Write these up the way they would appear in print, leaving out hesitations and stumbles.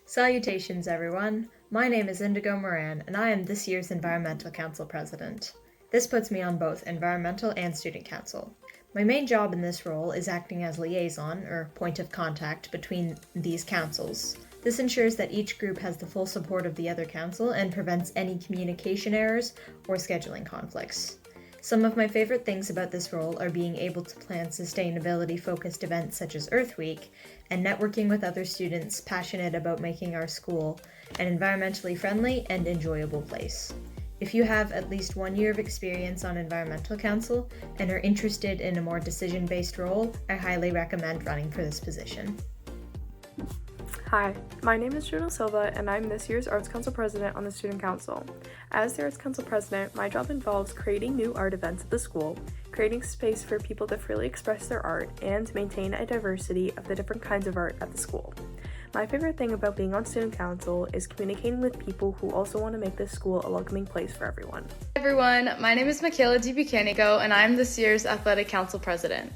Salutations, everyone. My name is Indigo Moran, and I am this year's Environmental Council President. This puts me on both Environmental and Student Council. My main job in this role is acting as liaison, or point of contact, between these councils. This ensures that each group has the full support of the other council and prevents any communication errors or scheduling conflicts. Some of my favorite things about this role are being able to plan sustainability-focused events such as Earth Week, and networking with other students passionate about making our school an environmentally friendly and enjoyable place. If you have at least 1 year of experience on Environmental Council and are interested in a more decision-based role, I highly recommend running for this position. Hi, my name is Juno Silva, and I'm this year's Arts Council President on the Student Council. As the Arts Council President, my job involves creating new art events at the school, creating space for people to freely express their art, and maintain a diversity of the different kinds of art at the school. My favorite thing about being on Student Council is communicating with people who also want to make this school a welcoming place for everyone. Hi everyone, my name is Michaela DiBucanico, and I'm this year's Athletic Council President.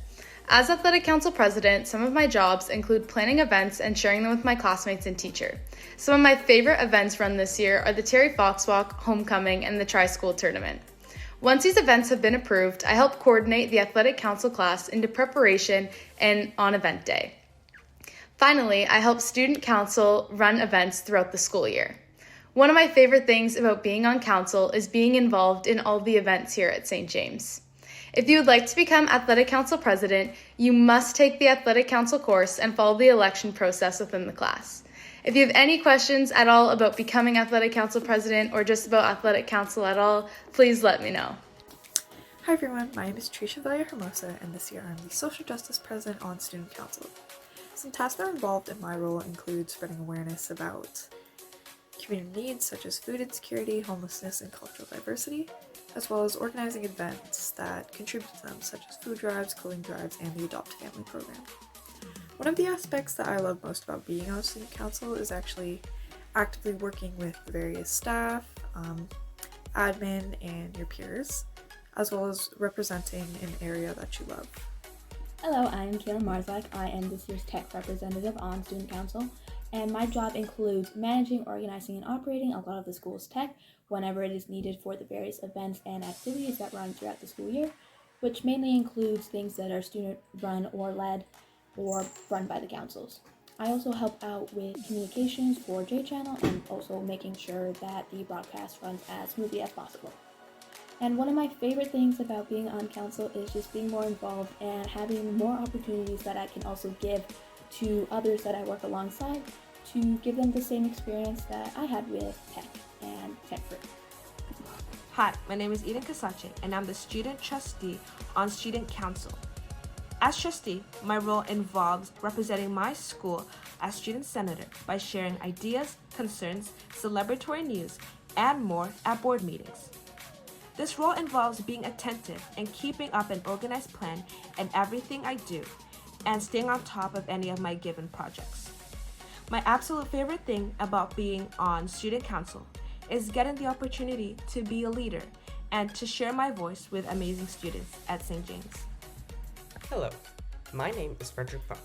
As Athletic Council President, some of my jobs include planning events and sharing them with my classmates and teacher. Some of my favorite events run this year are the Terry Fox Walk, Homecoming, and the Tri-School Tournament. Once these events have been approved, I help coordinate the Athletic Council class into preparation and on event day. Finally, I help Student Council run events throughout the school year. One of my favorite things about being on council is being involved in all the events here at St. James. If you would like to become Athletic Council President, you must take the Athletic Council course and follow the election process within the class. If you have any questions at all about becoming Athletic Council President or just about Athletic Council at all, please let me know. Hi everyone, my name is Trisha Villa-Hermosa, and this year I'm the Social Justice President on Student Council. Some tasks that are involved in my role include spreading awareness about community needs such as food insecurity, homelessness, and cultural diversity, as well as organizing events that contribute to them, such as food drives, clothing drives, and the Adopt Family program. One of the aspects that I love most about being on Student Council is actually actively working with the various staff, admin, and your peers, as well as representing an area that you love. Hello, I'm Kayla Marzak. I am this year's tech representative on Student Council, and my job includes managing, organizing, and operating a lot of the school's tech whenever it is needed for the various events and activities that run throughout the school year, which mainly includes things that are student-run or led or run by the councils. I also help out with communications for J-Channel and also making sure that the broadcast runs as smoothly as possible. And one of my favorite things about being on council is just being more involved and having more opportunities that I can also give to others that I work alongside to give them the same experience that I had with tech and tech fruit. Hi, my name is Eden Kasache, and I'm the Student Trustee on Student Council. As trustee, my role involves representing my school as student senator by sharing ideas, concerns, celebratory news, and more at board meetings. This role involves being attentive and keeping up an organized plan in everything I do, and staying on top of any of my given projects. My absolute favorite thing about being on Student Council is getting the opportunity to be a leader and to share my voice with amazing students at St. James. Hello, my name is Frederick Funk,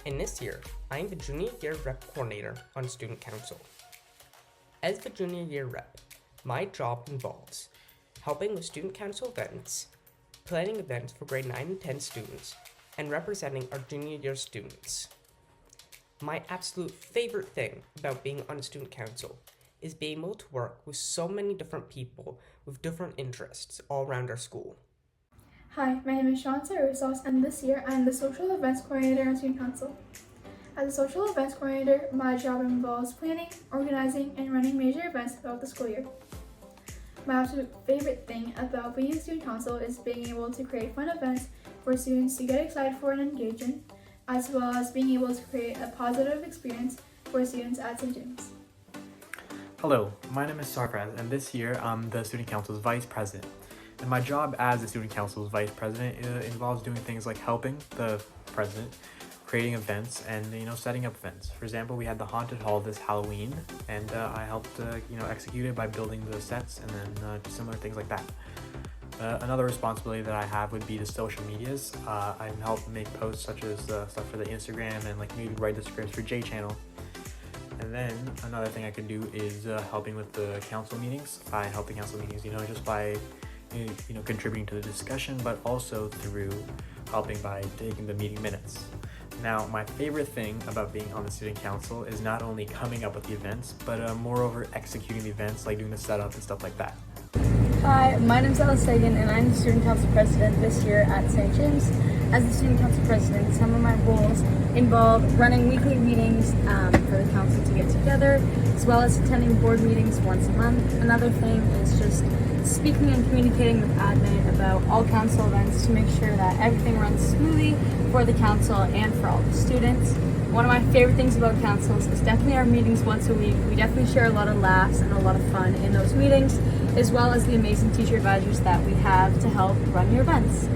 and this year I am the Junior Year Rep Coordinator on Student Council. As the Junior Year Rep, my job involves helping with Student Council events, planning events for grade 9 and 10 students, and representing our Junior Year students. My absolute favorite thing about being on Student Council is being able to work with so many different people with different interests all around our school. Hi, my name is Sean Sarusos, and this year I am the Social Events Coordinator on Student Council. As a Social Events Coordinator, my job involves planning, organizing, and running major events throughout the school year. My absolute favorite thing about being in Student Council is being able to create fun events for students to get excited for and engage in, as well as being able to create a positive experience for students at St. James. Hello, my name is Sarfraz, and this year I'm the Student Council's Vice President. And my job as the Student Council's Vice President involves doing things like helping the President, creating events, and setting up events. For example, we had the Haunted Hall this Halloween, and I helped execute it by building the sets and then similar things like that. Another responsibility that I have would be the social medias. I help make posts such as stuff for the Instagram and maybe write the scripts for J-Channel. And then another thing I could do is helping with the council meetings. I help the council meetings, just by contributing to the discussion, but also through helping by taking the meeting minutes. Now, my favorite thing about being on the student council is not only coming up with the events, but moreover executing the events, like doing the setup and stuff like that. Hi, my name is Ella Sagan, and I'm the student council president this year at St. James. As the student council president, some of my roles involve running weekly meetings for the council to get together, as well as attending board meetings once a month. Another thing is just speaking and communicating with admin about all council events to make sure that everything runs smoothly for the council and for all the students. One of my favorite things about councils is definitely our meetings once a week. We definitely share a lot of laughs and a lot of fun in those meetings, as well as the amazing teacher advisors that we have to help run your events.